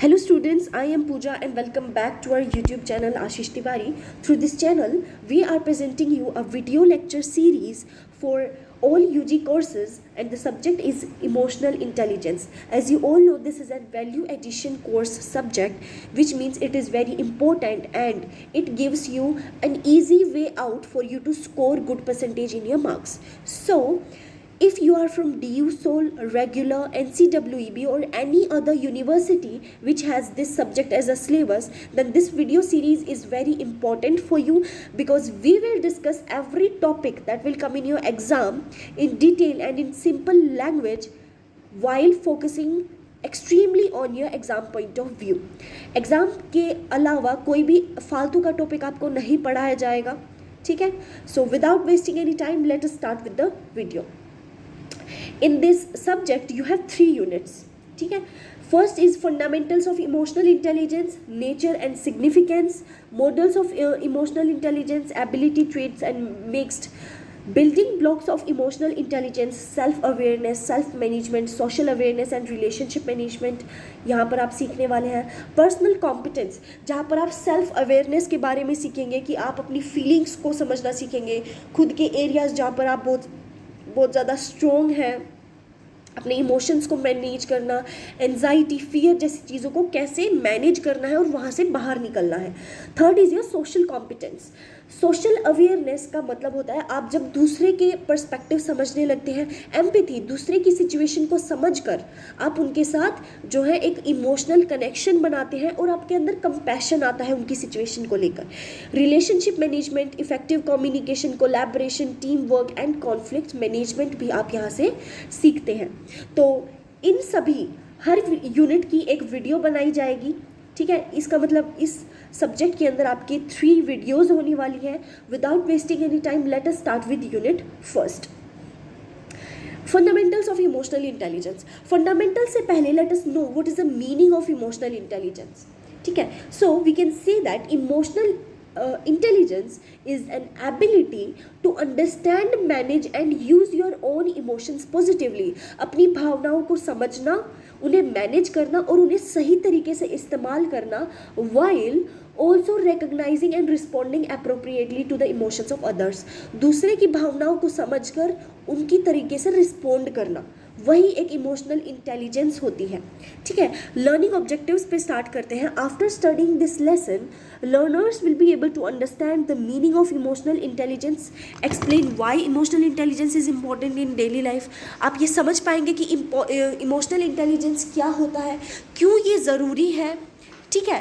Hello students, I am Pooja and welcome back to our YouTube channel Ashish Tiwari. Through this channel, we are presenting you a video lecture series for all UG courses and the subject is emotional intelligence. As you all know, this is a value addition course subject, which means it is very important and it gives you an easy way out for you to score good percentage in your marks. So, if you are from DU Seoul, regular, NCWEB or any other university which has this subject as a syllabus, then this video series is very important for you because we will discuss every topic that will come in your exam in detail and in simple language while focusing extremely on your exam point of view. Exam के अलावा कोई भी फालतू का topic आपको नहीं पढ़ाया जाएगा, ठीक है. So without wasting any time let us start with the video. In this subject you have 3 units, ठीक है. First is fundamentals of emotional intelligence, nature and significance, models of emotional intelligence, ability traits and mixed, building blocks of emotional intelligence, self awareness, self management, social awareness and relationship management. यहाँ पर आप सीखने वाले हैं personal competence, जहाँ पर आप self awareness के बारे में सीखेंगे कि आप अपनी फीलिंग्स को समझना सीखेंगे, खुद के एरियाज जहाँ पर आप बहुत ज़्यादा स्ट्रॉन्ग है, अपने इमोशंस को मैनेज करना, एंजाइटी, फियर जैसी चीज़ों को कैसे मैनेज करना है और वहाँ से बाहर निकलना है. Third is your social competence. Social awareness का मतलब होता है आप जब दूसरे के पर्सपेक्टिव समझने लगते हैं, एम्पैथी, दूसरे की सिचुएशन को समझकर आप उनके साथ जो है एक इमोशनल कनेक्शन बनाते हैं और आपके अंदर कंपैशन आता है उनकी सिचुएशन को लेकर. Relationship management, effective communication, collaboration, team work and conflict management भी आप यहाँ से सीखते हैं. तो इन सभी हर यूनिट की एक वीडियो बनाई जाएगी, ठीक है. इसका मतलब इस सब्जेक्ट के अंदर आपकी 3 वीडियोज़ होने वाली हैं. Without wasting any time let us start with unit first. Fundamentals of emotional intelligence. Fundamental से पहले let us know what is the meaning of emotional intelligence, ठीक है. So we can say that emotional intelligence is an ability to understand, manage and use your own emotions positively. अपनी भावनाओं को समझना, उन्हें manage करना और उन्हें सही तरीके से इस्तेमाल करना, while also recognizing and responding appropriately to the emotions of others. दूसरे की भावनाओं को समझकर उनकी तरीके से रिस्पॉन्ड करना, वही एक इमोशनल इंटेलिजेंस होती है, ठीक है. लर्निंग ऑब्जेक्टिव्स पे स्टार्ट करते हैं. After studying this lesson learners will be able to understand the meaning of emotional intelligence, explain why emotional intelligence is important in daily life. आप ये समझ पाएंगे कि इमोशनल इंटेलिजेंस क्या होता है, क्यों ये ज़रूरी है, ठीक है,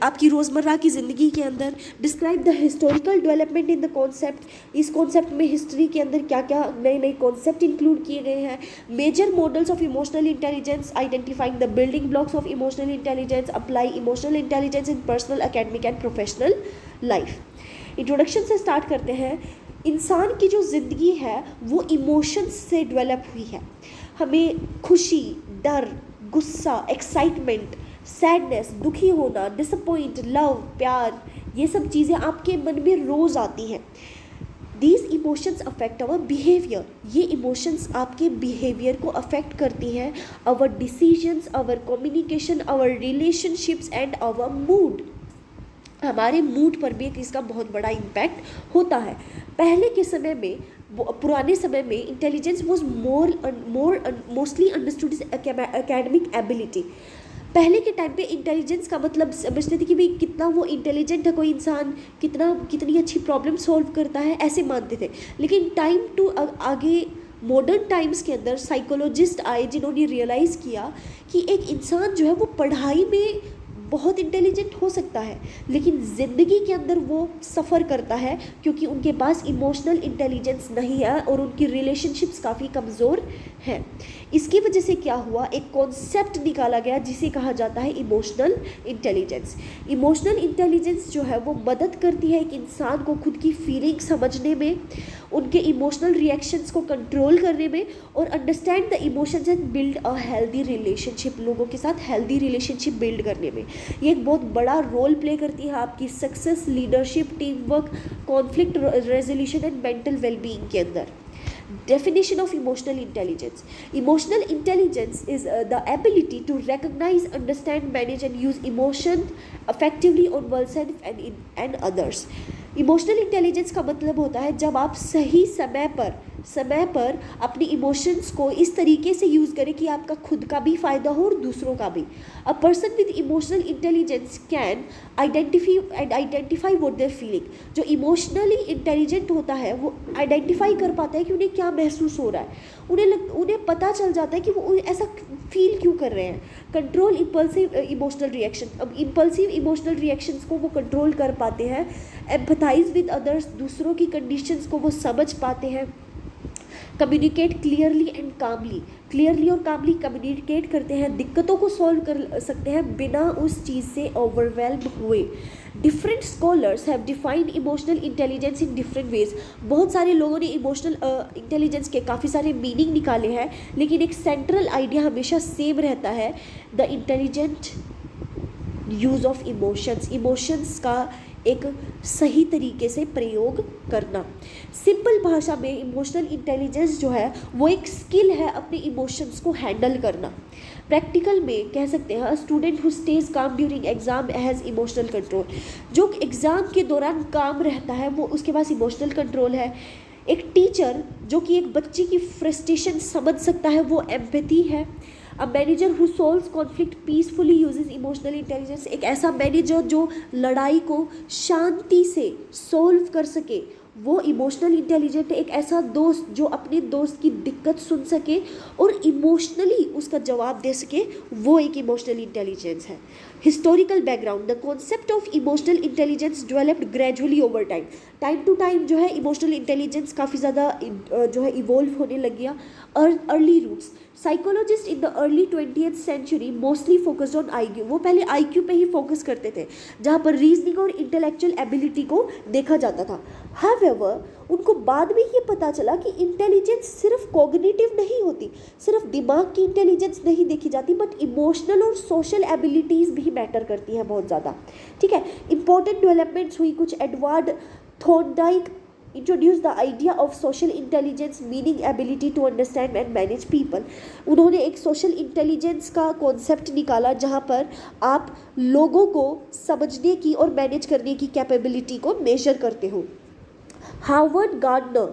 आपकी रोज़मर्रा की ज़िंदगी के अंदर. Describe the historical development in the concept. इस कॉन्सेप्ट में हिस्ट्री के अंदर क्या क्या नए नए कॉन्सेप्ट इंक्लूड किए गए हैं. Major models of emotional intelligence, identifying the building blocks of emotional intelligence, apply emotional intelligence in personal, academic and professional life. Introduction से स्टार्ट करते हैं. इंसान की जो ज़िंदगी है वो इमोशंस से डेवलप हुई है. हमें खुशी, डर, गुस्सा, एक्साइटमेंट, सैडनेस, दुखी होना, डिसअपॉइंट, लव, प्यार, ये सब चीज़ें आपके मन में रोज़ आती हैं. These emotions affect our behaviour. ये इमोशंस आपके बिहेवियर को अफेक्ट करती हैं. Our decisions, our communication, our relationships and our mood. हमारे मूड पर भी इसका बहुत बड़ा इम्पैक्ट होता है. पहले के समय में, पुराने समय में intelligence was mostly understood is academic ability. पहले के टाइम पे इंटेलिजेंस का मतलब समझते थे कि भाई कितना वो इंटेलिजेंट है कोई इंसान, कितनी अच्छी प्रॉब्लम सॉल्व करता है, ऐसे मानते थे. लेकिन टाइम टू आगे मॉडर्न टाइम्स के अंदर साइकोलॉजिस्ट आए जिन्होंने रियलाइज़ किया कि एक इंसान जो है वो पढ़ाई में बहुत इंटेलिजेंट हो सकता है लेकिन ज़िंदगी के अंदर वो सफ़र करता है क्योंकि उनके पास इमोशनल इंटेलिजेंस नहीं है और उनकी रिलेशनशिप्स काफ़ी कमज़ोर हैं. इसकी वजह से क्या हुआ, एक कॉन्सेप्ट निकाला गया जिसे कहा जाता है इमोशनल इंटेलिजेंस. इमोशनल इंटेलिजेंस जो है वो मदद करती है एक इंसान को खुद की फीलिंग समझने में, उनके इमोशनल रिएक्शंस को कंट्रोल करने में और understand the emotions and build a healthy relationship, लोगों के साथ हेल्दी रिलेशनशिप बिल्ड करने में. ये एक बहुत बड़ा रोल प्ले करती है आपकी success, leadership, team work, conflict resolution and mental wellbeing के अंदर. Definition of emotional intelligence. Emotional intelligence is the ability to recognize, understand, manage and use emotion effectively on oneself and others. Emotional intelligence का मतलब होता है जब आप सही समय पर अपनी इमोशंस को इस तरीके से यूज़ करें कि आपका खुद का भी फ़ायदा हो और दूसरों का भी. A person with emotional intelligence can identify what their feeling. जो इमोशनली इंटेलिजेंट होता है वो आइडेंटिफाई कर पाता है कि उन्हें क्या महसूस हो रहा है. उन्हें पता चल जाता है कि वो ऐसा फील क्यों कर रहे हैं. Control impulsive emotional reaction. अब इम्पल्सिव इमोशनल रिएक्शंस को वो कंट्रोल कर पाते हैं. एम्पथाइज विद अदर्स, दूसरों की कंडीशंस को वो समझ पाते हैं. Communicate clearly and calmly, clearly और कामली कम्युनिकेट करते हैं. दिक्कतों को सॉल्व कर सकते हैं बिना उस चीज़ से ओवरवेल्म हुए. Different scholars have defined emotional intelligence in different ways. बहुत सारे लोगों ने इमोशनल इंटेलिजेंस के काफ़ी सारे मीनिंग निकाले हैं, लेकिन एक सेंट्रल आइडिया हमेशा सेम रहता है, the intelligent use of emotions का एक सही तरीके से प्रयोग करना. सिंपल भाषा में इमोशनल इंटेलिजेंस जो है वो एक स्किल है अपने इमोशंस को हैंडल करना. प्रैक्टिकल में कह सकते हैं स्टूडेंट हु स्टेज काम during exam has emotional control. जो एग्ज़ाम के दौरान काम रहता है वो उसके पास इमोशनल कंट्रोल है. एक टीचर जो कि एक बच्चे की फ्रस्ट्रेशन समझ सकता है वो एम्पैथी है. A manager who solves conflict peacefully uses emotional intelligence. एक ऐसा मैनेजर जो लड़ाई को शांति से सॉल्व कर सके वो इमोशनल इंटेलिजेंट है. एक ऐसा दोस्त जो अपने दोस्त की दिक्कत सुन सके और इमोशनली उसका जवाब दे सके वो एक इमोशनल इंटेलिजेंस है. Historical background. The concept of emotional intelligence developed gradually over time. Time to time जो है इमोशनल इंटेलिजेंस काफ़ी ज़्यादा जो है इवॉल्व होने लग गया. Early roots. Psychologist in the early 20th century mostly focused on IQ. वो पहले IQ पे ही फोकस करते थे जहाँ पर रीजनिंग और इंटेलेक्चुअल एबिलिटी को देखा जाता था. हाउएवर उनको बाद में ये पता चला कि इंटेलिजेंस सिर्फ कॉग्निटिव नहीं होती, सिर्फ दिमाग की इंटेलिजेंस नहीं देखी जाती, बट इमोशनल और सोशल एबिलिटीज़ भी मैटर करती है बहुत ज़्यादा. ठीक है. इंपॉर्टेंट डेवलपमेंट्स हुई कुछ. Edward Thorndike introduced the idea of social intelligence, meaning ability to understand and manage people. उन्होंने एक social intelligence का कॉन्सेप्ट निकाला जहाँ पर आप लोगों को समझने की और मैनेज करने की कैपेबिलिटी को मेजर करते हो. Harvard gardener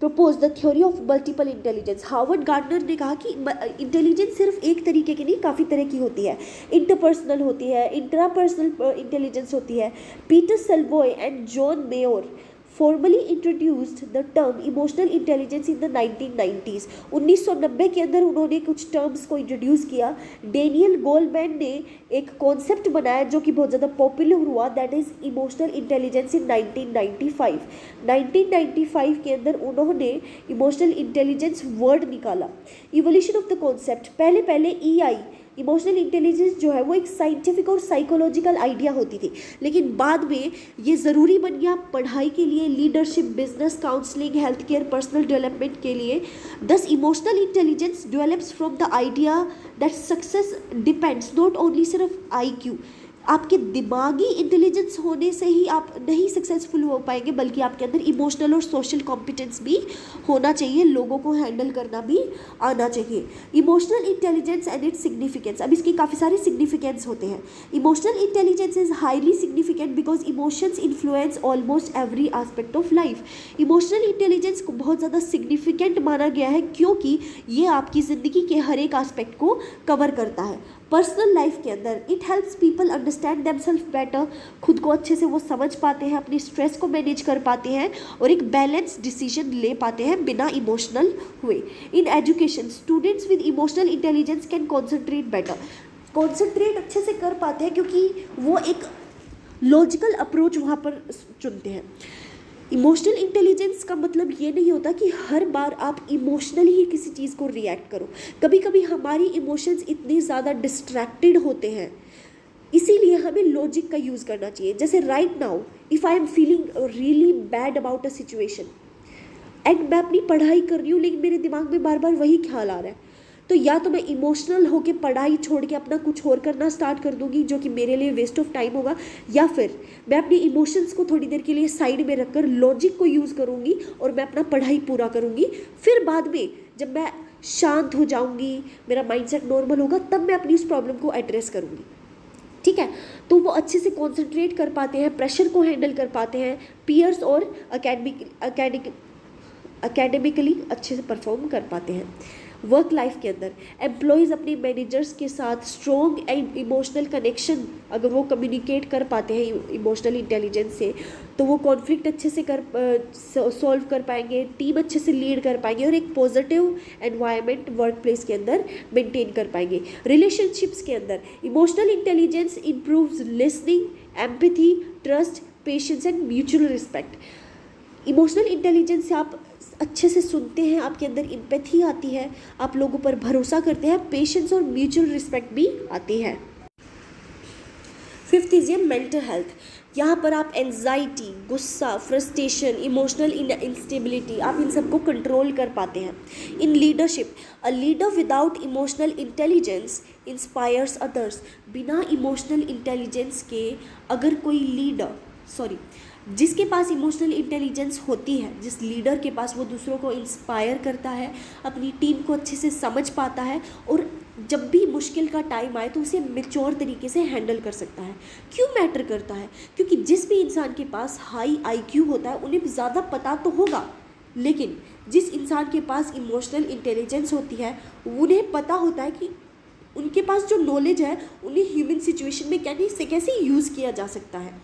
propose the theory of multiple intelligence. Harvard gardener ने कहा कि इंटेलिजेंस सिर्फ एक तरीके की नहीं, काफ़ी तरह की होती है. इंटरपर्सनल होती है, इंट्रापर्सनल इंटेलिजेंस होती है. Peter Salovey and John Mayer formally introduced the term emotional intelligence in the 1990s. 1990 के अंदर उन्होंने कुछ टर्म्स को इंट्रोड्यूस किया. डेनियल गोलमैन ने एक कॉन्सेप्ट बनाया जो कि बहुत ज़्यादा पॉपुलर हुआ, दैट इज़ इमोशनल इंटेलिजेंस इन 1995. 1995 के अंदर उन्होंने इमोशनल इंटेलिजेंस वर्ड निकाला. Evolution of the concept. पहले EI इमोशनल इंटेलिजेंस जो है वो एक साइंटिफिक और साइकोलॉजिकल आइडिया होती थी, लेकिन बाद में ये ज़रूरी बन गया पढ़ाई के लिए, leadership, business, counselling, health care, personal development के लिए. दस emotional intelligence develops from the idea that success depends not only सिर्फ IQ. आपके दिमागी इंटेलिजेंस होने से ही आप नहीं सक्सेसफुल हो पाएंगे, बल्कि आपके अंदर इमोशनल और सोशल कॉम्पिटेंस भी होना चाहिए, लोगों को हैंडल करना भी आना चाहिए. Emotional intelligence and its significance. अब इसके काफ़ी सारे सिग्निफिकेंस होते हैं. Emotional intelligence is highly significant because emotions influence almost every aspect of life. Emotional intelligence को बहुत ज़्यादा सिग्निफिकेंट माना गया है क्योंकि ये आपकी ज़िंदगी के हर एक एस्पेक्ट को कवर करता है. पर्सनल लाइफ के अंदर it helps people understand themselves better. खुद को अच्छे से वो समझ पाते हैं, अपनी स्ट्रेस को मैनेज कर पाते हैं और एक बैलेंस डिसीजन ले पाते हैं बिना इमोशनल हुए. In education students with emotional intelligence can concentrate better. Concentrate अच्छे से कर पाते हैं क्योंकि वो एक लॉजिकल अप्रोच वहाँ पर चुनते हैं. इमोशनल इंटेलिजेंस का मतलब ये नहीं होता कि हर बार आप इमोशनली ही किसी चीज़ को रिएक्ट करो. कभी कभी हमारी इमोशंस इतने ज़्यादा डिस्ट्रैक्टेड होते हैं, इसीलिए हमें लॉजिक का यूज़ करना चाहिए. जैसे right now if I am feeling really bad about a situation and मैं अपनी पढ़ाई कर रही हूँ लेकिन मेरे दिमाग में बार बार वही ख्याल आ रहा है, तो या तो मैं इमोशनल होकर पढ़ाई छोड़ के अपना कुछ और करना स्टार्ट कर दूंगी जो कि मेरे लिए वेस्ट ऑफ टाइम होगा, या फिर मैं अपने इमोशंस को थोड़ी देर के लिए साइड में रखकर लॉजिक को यूज़ करूंगी और मैं अपना पढ़ाई पूरा करूंगी। फिर बाद में जब मैं शांत हो जाऊंगी, मेरा माइंडसेट नॉर्मल होगा, तब मैं अपनी उस प्रॉब्लम को एड्रेस करूंगी। ठीक है, तो वो अच्छे से कॉन्सेंट्रेट कर पाते हैं, प्रेशर को हैंडल कर पाते हैं, पीयर्स और एकेडमिकली अच्छे से परफॉर्म कर पाते हैं। वर्क लाइफ के अंदर एम्प्लॉयज़ अपने मैनेजर्स के साथ स्ट्रॉन्ग एंड इमोशनल कनेक्शन अगर वो कम्युनिकेट कर पाते हैं इमोशनल इंटेलिजेंस से, तो वो कॉन्फ्लिक्ट अच्छे से सॉल्व कर पाएंगे, टीम अच्छे से लीड कर पाएंगे और एक पॉजिटिव एनवायरनमेंट वर्क प्लेस के अंदर मेंटेन कर पाएंगे। रिलेशनशिप्स के अंदर emotional intelligence improves listening, empathy, trust, patience and mutual respect. Emotional intelligence से आप अच्छे से सुनते हैं, आपके अंदर एम्पैथी आती है, आप लोगों पर भरोसा करते हैं, पेशेंस और म्यूचुअल रिस्पेक्ट भी आती है। फिफ्थ इज ये मेंटल हेल्थ। यहाँ पर आप एंजाइटी, गुस्सा, फ्रस्ट्रेशन, इमोशनल इंस्टेबिलिटी, आप इन सबको कंट्रोल कर पाते हैं। In leadership, a leader without emotional intelligence inspires others. बिना इमोशनल इंटेलिजेंस के अगर कोई लीडर जिसके पास इमोशनल इंटेलिजेंस होती है, जिस लीडर के पास, वो दूसरों को इंस्पायर करता है, अपनी टीम को अच्छे से समझ पाता है और जब भी मुश्किल का टाइम आए तो उसे मैच्योर तरीके से हैंडल कर सकता है। क्यों मैटर करता है? क्योंकि जिस भी इंसान के पास हाई आईक्यू होता है उन्हें ज़्यादा पता तो होगा, लेकिन जिस इंसान के पास इमोशनल इंटेलिजेंस होती है उन्हें पता होता है कि उनके पास जो नॉलेज है उन्हें ह्यूमन सिचुएशन में कैसे यूज़ किया जा सकता है।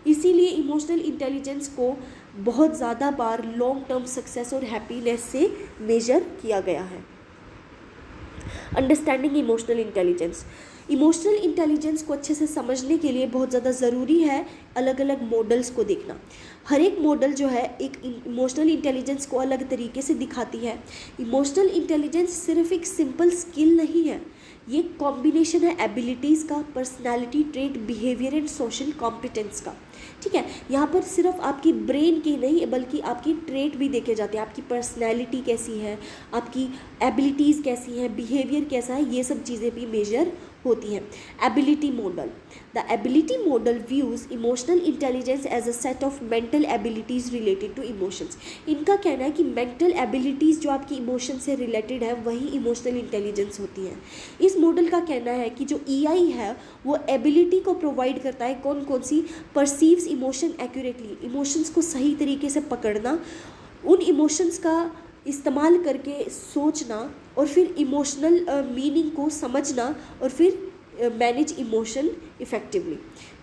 इसीलिए इमोशनल इंटेलिजेंस को बहुत ज़्यादा बार लॉन्ग टर्म सक्सेस और हैप्पीनेस से मेजर किया गया है। Understanding emotional intelligence. Emotional intelligence को अच्छे से समझने के लिए बहुत ज़्यादा ज़रूरी है अलग अलग मॉडल्स को देखना। हर एक मॉडल जो है एक इमोशनल इंटेलिजेंस को अलग तरीके से दिखाती है। इमोशनल इंटेलिजेंस सिर्फ एक सिंपल स्किल नहीं है, ये कॉम्बिनेशन है एबिलिटीज़ का, personality trait, behaviour and social competence का। ठीक है, यहाँ पर सिर्फ आपकी ब्रेन की नहीं बल्कि आपकी ट्रेट भी देखे जाते हैं। आपकी पर्सनैलिटी कैसी है, आपकी एबिलिटीज़ कैसी हैं, बिहेवियर कैसा है, ये सब चीज़ें भी मेजर होती हैं। Ability model. The ability model views emotional intelligence as a set of mental abilities related to emotions. इनका कहना है कि मेंटल एबिलिटीज़ जो आपकी इमोशन से रिलेटेड है वही इमोशनल इंटेलिजेंस होती है। इस मॉडल का कहना है कि जो ईआई है वो एबिलिटी को प्रोवाइड करता है कौन कौन सी, परसीव्स इमोशन एक्यूरेटली, इमोशंस को सही तरीके से पकड़ना, उन इमोशंस का इस्तेमाल करके सोचना और फिर इमोशनल मीनिंग को समझना और फिर manage emotion effectively.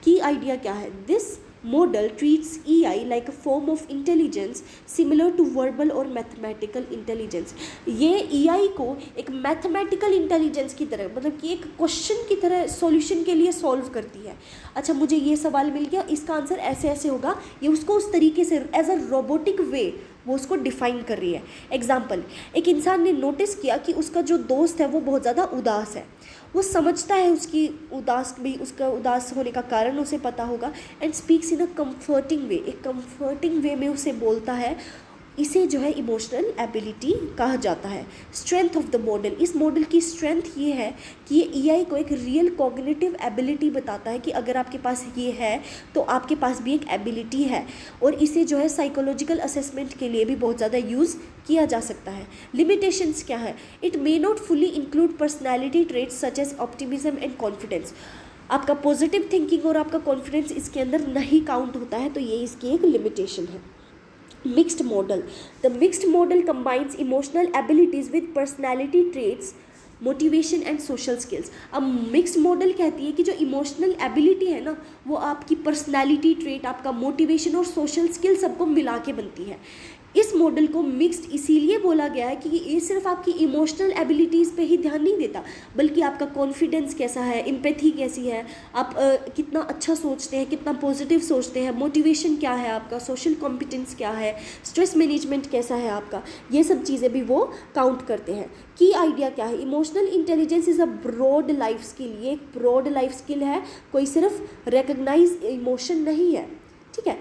Key idea क्या है? This model treats EI like a form of intelligence similar to verbal और मैथमेटिकल इंटेलिजेंस। ये EI को एक मैथमेटिकल इंटेलिजेंस की तरह, मतलब कि एक क्वेश्चन की तरह सॉल्यूशन के लिए सॉल्व करती है। अच्छा, मुझे ये सवाल मिल गया, इसका आंसर ऐसे ऐसे होगा, ये उसको उस तरीके से एज अ रोबोटिक वे वो उसको डिफाइन कर रही है। एग्जाम्पल, एक इंसान ने नोटिस किया कि उसका जो दोस्त है वो बहुत ज़्यादा उदास है। वो समझता है उसकी उसका उदास होने का कारण उसे पता होगा, and speaks in a comforting way, एक कंफर्टिंग वे में उसे बोलता है। इसे जो है इमोशनल एबिलिटी कहा जाता है। स्ट्रेंथ ऑफ द मॉडल, इस मॉडल की स्ट्रेंथ ये है कि ये EI को एक रियल कॉग्निटिव एबिलिटी बताता है कि अगर आपके पास ये है तो आपके पास भी एक एबिलिटी है, और इसे जो है साइकोलॉजिकल असेसमेंट के लिए भी बहुत ज़्यादा यूज़ किया जा सकता है। लिमिटेशंस क्या है? It may not fully include personality traits such as optimism and confidence. आपका पॉजिटिव थिंकिंग और आपका कॉन्फिडेंस इसके अंदर नहीं काउंट होता है, तो ये इसकी एक लिमिटेशन है। Mixed model. The mixed model combines emotional abilities with personality traits, motivation and social skills. अब मिक्स्ड मॉडल कहती है कि जो इमोशनल एबिलिटी है ना वो आपकी पर्सनैलिटी ट्रेट, आपका मोटिवेशन और सोशल स्किल सबको मिला के बनती है। इस मॉडल को मिक्स्ड इसीलिए बोला गया है कि ये सिर्फ आपकी इमोशनल एबिलिटीज़ पे ही ध्यान नहीं देता, बल्कि आपका कॉन्फिडेंस कैसा है, एम्पैथी कैसी है, आप कितना अच्छा सोचते हैं, कितना पॉजिटिव सोचते हैं, मोटिवेशन क्या है आपका, सोशल कॉम्पिटेंस क्या है, स्ट्रेस मैनेजमेंट कैसा है आपका, ये सब चीज़ें भी वो काउंट करते हैं। की आइडिया क्या है? Emotional intelligence is a broad life skill. ये एक ब्रॉड लाइफ स्किल है, कोई सिर्फ रिकग्नाइज इमोशन नहीं है। ठीक है,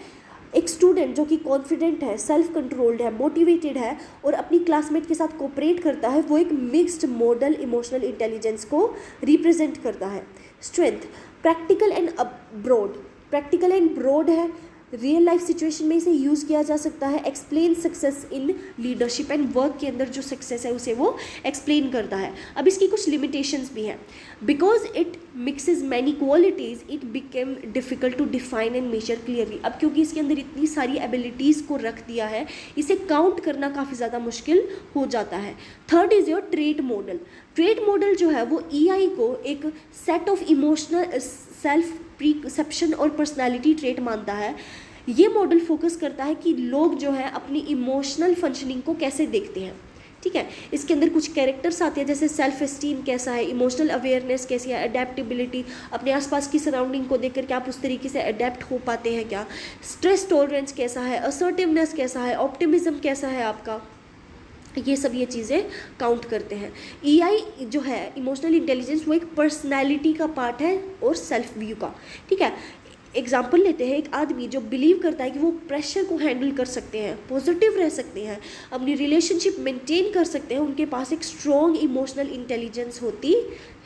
एक स्टूडेंट जो कि कॉन्फिडेंट है, सेल्फ कंट्रोल्ड है, मोटिवेटेड है और अपनी क्लासमेट के साथ कोऑपरेट करता है, वो एक मिक्स्ड मॉडल इमोशनल इंटेलिजेंस को रिप्रेजेंट करता है। Strength, practical and broad, practical and broad है, रियल लाइफ सिचुएशन में इसे यूज़ किया जा सकता है। Explain success in leadership and work के अंदर जो सक्सेस है उसे वो एक्सप्लेन करता है। अब इसकी कुछ लिमिटेशंस भी हैं। Because it mixes many qualities it became difficult to define and measure clearly. अब क्योंकि इसके अंदर इतनी सारी एबिलिटीज़ को रख दिया है, इसे काउंट करना काफ़ी ज़्यादा मुश्किल हो जाता है। Third is your trait model. Trait model जो है वो EI को एक सेट ऑफ इमोशनल सेल्फ प्रीसेप्शन और पर्सनालिटी ट्रेट मानता है। ये मॉडल फोकस करता है कि लोग जो है अपनी इमोशनल फंक्शनिंग को कैसे देखते हैं। ठीक है, इसके अंदर कुछ कैरेक्टर्स आते हैं जैसे सेल्फ एस्टीम कैसा है, इमोशनल अवेयरनेस कैसी है, अडेप्टेबिलिटी, अपने आसपास की सराउंडिंग को देखकर क्या आप उस तरीके से अडेप्ट हो पाते हैं क्या, स्ट्रेस टॉलरेंस कैसा है, असर्टिवनेस कैसा है, ऑप्टिमिज्म कैसा है आपका, ये चीज़ें काउंट करते हैं। EI जो है इमोशनल इंटेलिजेंस वो एक पर्सनैलिटी का पार्ट है और सेल्फ व्यू का। ठीक है, एग्जाम्पल लेते हैं, एक आदमी जो बिलीव करता है कि वो प्रेशर को हैंडल कर सकते हैं, पॉजिटिव रह सकते हैं, अपनी रिलेशनशिप मेंटेन कर सकते हैं, उनके पास एक स्ट्रॉन्ग इमोशनल इंटेलिजेंस होती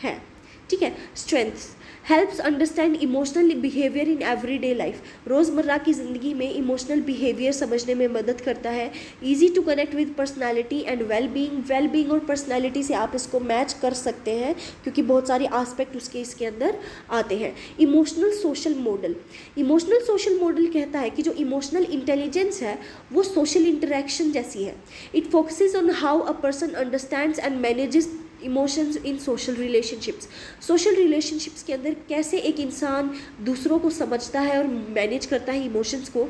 है। ठीक है, strengths, helps understand emotional behaviour in everyday life, रोज़मर्रा की ज़िंदगी में इमोशनल बिहेवियर समझने में मदद करता है। Easy to connect with personality and well being और पर्सनैलिटी से आप इसको मैच कर सकते हैं क्योंकि बहुत सारे आस्पेक्ट इसके अंदर आते हैं। इमोशनल सोशल मॉडल कहता है कि जो इमोशनल इंटेलिजेंस है वो सोशल इंटरेक्शन जैसी है। It focuses on how a person understands and manages emotions in social relationships के अंदर कैसे एक इंसान दूसरों को समझता है और मैनेज करता है इमोशंस को।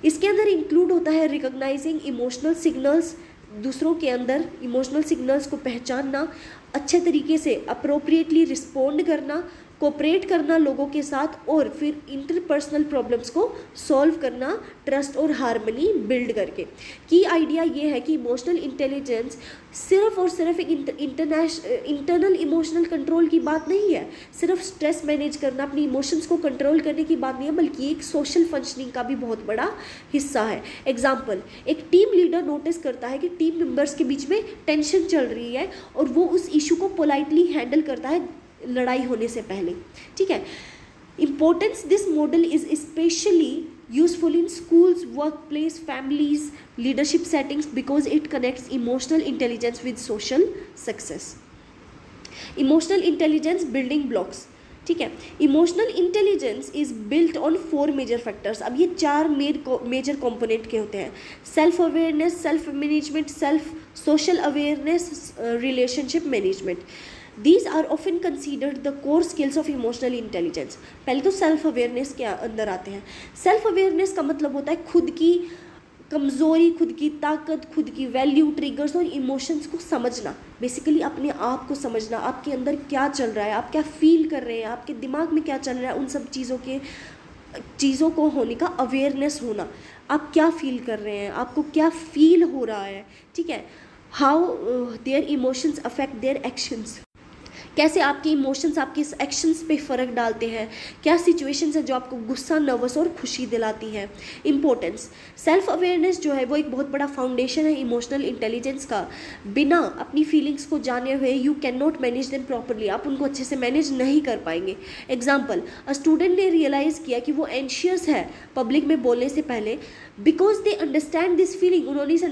इसके अंदर इंक्लूड होता है रिकॉग्नाइजिंग इमोशनल सिग्नल्स, दूसरों के अंदर इमोशनल सिग्नल्स को पहचानना, अच्छे तरीके से अप्रोप्रिएटली रिस्पोंड करना, कोऑपरेट करना लोगों के साथ और फिर इंटरपर्सनल प्रॉब्लम्स को सॉल्व करना ट्रस्ट और हार्मनी बिल्ड करके। की आइडिया ये है कि इमोशनल इंटेलिजेंस सिर्फ और सिर्फ एक इंटरनल इमोशनल कंट्रोल की बात नहीं है, सिर्फ स्ट्रेस मैनेज करना, अपनी इमोशंस को कंट्रोल करने की बात नहीं है, बल्कि एक सोशल फंक्शनिंग का भी बहुत बड़ा हिस्सा है। एग्जाम्पल, एक टीम लीडर नोटिस करता है कि टीम मेंबर्स के बीच में टेंशन चल रही है और वो उस इशू को पोलाइटली हैंडल करता है लड़ाई होने से पहले। ठीक है, importance, this model is specially useful in schools, work place, families, leadership settings because it connects emotional intelligence with social success. Emotional intelligence building blocks. ठीक है, emotional intelligence is built on 4 major factors. अब ये 4 major component के होते हैं। Self awareness, self management, self social awareness, relationship management. These are often considered the core skills of emotional intelligence। पहले तो self awareness के अंदर आते हैं। सेल्फ अवेयरनेस का मतलब होता है खुद की कमज़ोरी, खुद की ताकत, खुद की वैल्यू, ट्रिगर्स और इमोशंस को समझना, बेसिकली अपने आप को समझना, आपके अंदर क्या चल रहा है, आप क्या फील कर रहे हैं, आपके दिमाग में क्या चल रहा है, उन सब चीज़ों को होने का अवेयरनेस होना, आप क्या फील कर रहे हैं, आपको क्या फील हो रहा है। ठीक है, how their emotions affect their actions, कैसे आपके इमोशंस आपके एक्शंस पे फ़र्क डालते हैं, क्या सिचुएशंस है जो आपको गुस्सा, नर्वस और खुशी दिलाती हैं। इंपॉर्टेंस, सेल्फ अवेयरनेस जो है वो एक बहुत बड़ा फाउंडेशन है इमोशनल इंटेलिजेंस का। बिना अपनी फीलिंग्स को जाने हुए you can not manage them properly, आप उनको अच्छे से मैनेज नहीं कर पाएंगे। एग्जाम्पल, अ स्टूडेंट ने रियलाइज़ किया कि वो एंशियस है पब्लिक में बोलने से पहले, because they understand this feeling, उन्होंने इस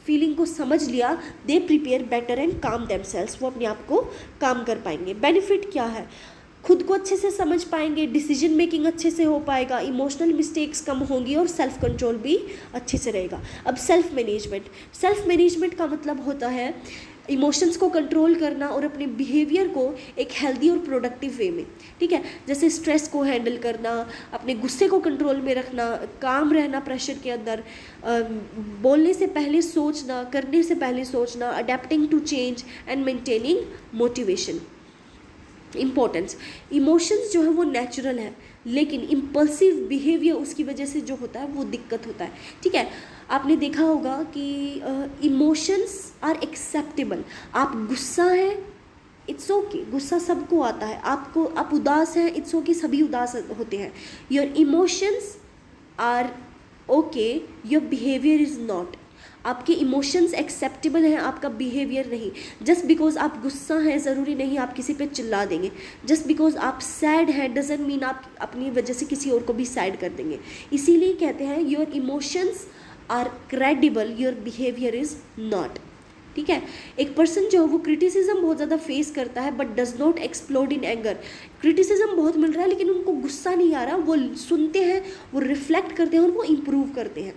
फीलिंग को समझ लिया, दे प्रिपेयर बेटर एंड काम देमसेल्व्स, वो अपने आप को काम कर पाएंगे। बेनिफिट क्या है, खुद को अच्छे से समझ पाएंगे, डिसीजन मेकिंग अच्छे से हो पाएगा, इमोशनल मिस्टेक्स कम होंगी और सेल्फ कंट्रोल भी अच्छे से रहेगा। अब सेल्फ मैनेजमेंट का मतलब होता है इमोशंस को कंट्रोल करना और अपने बिहेवियर को एक हेल्दी और प्रोडक्टिव वे में। ठीक है, जैसे स्ट्रेस को हैंडल करना, अपने गुस्से को कंट्रोल में रखना, काम रहना प्रेशर के अंदर, बोलने से पहले सोचना, करने से पहले सोचना, adapting to change and maintaining motivation. Importance, emotions जो है वो नेचुरल है, लेकिन इम्पल्सिव बिहेवियर उसकी वजह से जो होता है वो दिक्कत होता है। ठीक है, आपने देखा होगा कि इमोशंस आर एक्सेप्टेबल, आप गुस्सा हैं, इट्स ओके, गुस्सा सबको आता है, आप उदास हैं, इट्स ओके, सभी उदास होते हैं। Your emotions are okay, your behaviour is not, आपके इमोशंस एक्सेप्टेबल हैं, आपका बिहेवियर नहीं। जस्ट बिकॉज आप गुस्सा हैं ज़रूरी नहीं आप किसी पे चिल्ला देंगे। जस्ट बिकॉज आप सैड हैं डजंट मीन आप अपनी वजह से किसी और को भी सैड कर देंगे। इसीलिए कहते हैं your emotions are credible, your behaviour is not. ठीक है, एक पर्सन जो है वो क्रिटिसिज्म बहुत ज़्यादा फेस करता है but does not explode in anger. Criticism बहुत मिल रहा है लेकिन उनको गुस्सा नहीं आ रहा, वो सुनते हैं, वो रिफ्लेक्ट करते हैं और वो इम्प्रूव करते हैं।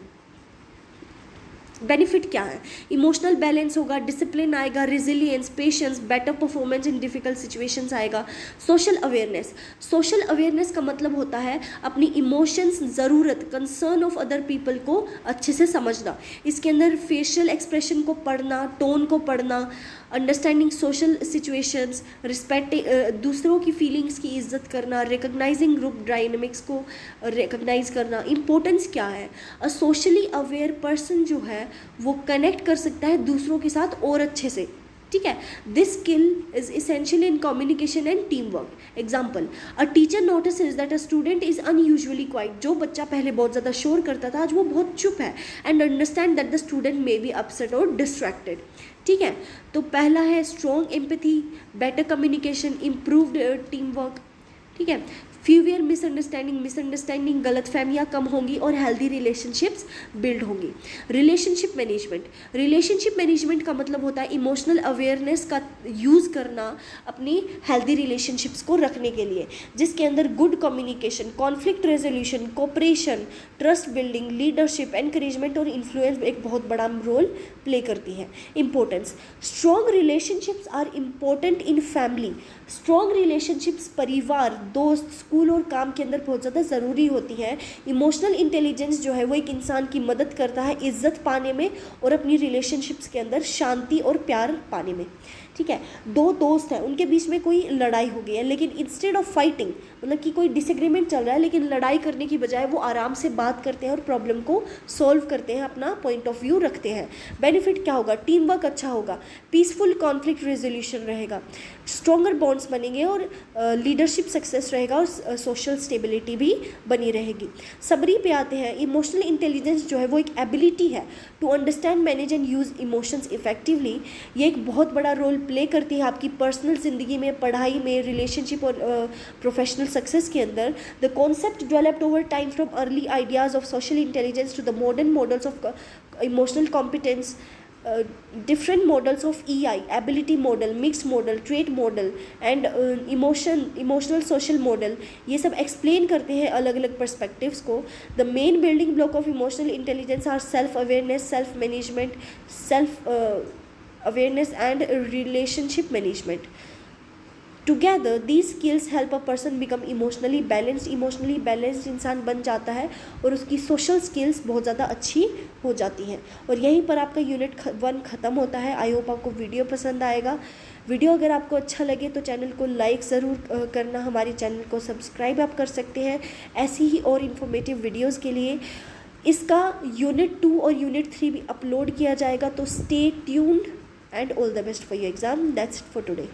बेनिफिट क्या है? इमोशनल बैलेंस होगा, डिसिप्लिन आएगा, resilience, patience, better performance in difficult situations आएगा। सोशल अवेयरनेस, सोशल अवेयरनेस का मतलब होता है अपनी इमोशंस, ज़रूरत, कंसर्न ऑफ अदर पीपल को अच्छे से समझना। इसके अंदर फेशियल एक्सप्रेशन को पढ़ना, टोन को पढ़ना, अंडरस्टैंडिंग सोशल सिचुएशंस, रिस्पेक्टिंग दूसरों की फीलिंग्स की इज्जत करना, रिकग्नाइजिंग ग्रुप डायनेमिक्स को रिकग्नाइज करना। इम्पोर्टेंस क्या है? अ सोशली अवेयर पर्सन जो है वो कनेक्ट कर सकता है दूसरों के साथ और अच्छे से। ठीक है, this skill is essential in communication and team work. Example, a teacher notices that a student is unusually quite. जो बच्चा पहले बहुत ज़्यादा शोर करता था आज वो बहुत चुप है, and understand that the student may be upset और डिस्ट्रैक्टेड। ठीक है, तो पहला है strong empathy, better communication, improved team work. ठीक है, फ्यूवियर मिसअंडरस्टैंडिंग गलतफहमियाँ कम होंगी और हेल्दी रिलेशनशिप्स बिल्ड होंगी। रिलेशनशिप मैनेजमेंट का मतलब होता है इमोशनल अवेयरनेस का यूज़ करना अपनी हेल्दी रिलेशनशिप्स को रखने के लिए, जिसके अंदर good communication, conflict resolution, cooperation, trust building, leadership, encouragement और इन्फ्लुएंस एक बहुत बड़ा रोल प्ले करती है। Importance, strong relationships are important in family. Strong relationships परिवार, दोस्त, स्कूल और काम के अंदर बहुत ज़्यादा ज़रूरी होती है। इमोशनल इंटेलिजेंस जो है वो एक इंसान की मदद करता है इज्जत पाने में और अपनी रिलेशनशिप्स के अंदर शांति और प्यार पाने में। ठीक है, दो दोस्त हैं, उनके बीच में कोई लड़ाई हो गई है, लेकिन इंस्टेड ऑफ फाइटिंग, मतलब कि कोई डिसएग्रीमेंट चल रहा है, लेकिन लड़ाई करने की बजाय वो आराम से बात करते हैं और प्रॉब्लम को सॉल्व करते हैं, अपना पॉइंट ऑफ व्यू रखते हैं। बेनिफिट क्या होगा? टीम वर्क अच्छा होगा, पीसफुल कॉन्फ्लिक्ट रेजोल्यूशन रहेगा, स्ट्रॉन्गर बॉन्ड्स बनेंगे और लीडरशिप सक्सेस रहेगा और सोशल स्टेबिलिटी भी बनी रहेगी। समरी पे आते हैं, इमोशनल इंटेलिजेंस जो है वो एक एबिलिटी है to understand, manage and use emotions effectively. ये एक बहुत बड़ा रोल प्ले करती है आपकी पर्सनल ज़िंदगी में, पढ़ाई में, रिलेशनशिप और प्रोफेशनल सक्सेस के अंदर। The concept developed over time from early ideas of social intelligence to the modern models of emotional competence, different models of EI, ability model, mixed model, trait model and emotional social model, ये सब explain करते हैं अलग अलग perspectives को। The main building block of emotional intelligence are self awareness, self management, self awareness and relationship management. Together these skills help a person become emotionally balanced. Emotionally balanced इंसान बन जाता है और उसकी सोशल स्किल्स बहुत ज़्यादा अच्छी हो जाती हैं। और यहीं पर आपका यूनिट 1 ख़त्म होता है। आई होप आपको वीडियो पसंद आएगा। वीडियो अगर आपको अच्छा लगे तो चैनल को लाइक ज़रूर करना, हमारे चैनल को सब्सक्राइब आप कर सकते हैं ऐसी ही और इन्फॉर्मेटिव वीडियोज़ के लिए। इसका यूनिट 2 और यूनिट 3 भी अपलोड किया जाएगा, तो stay tuned and all the best for your exam. That's it for today.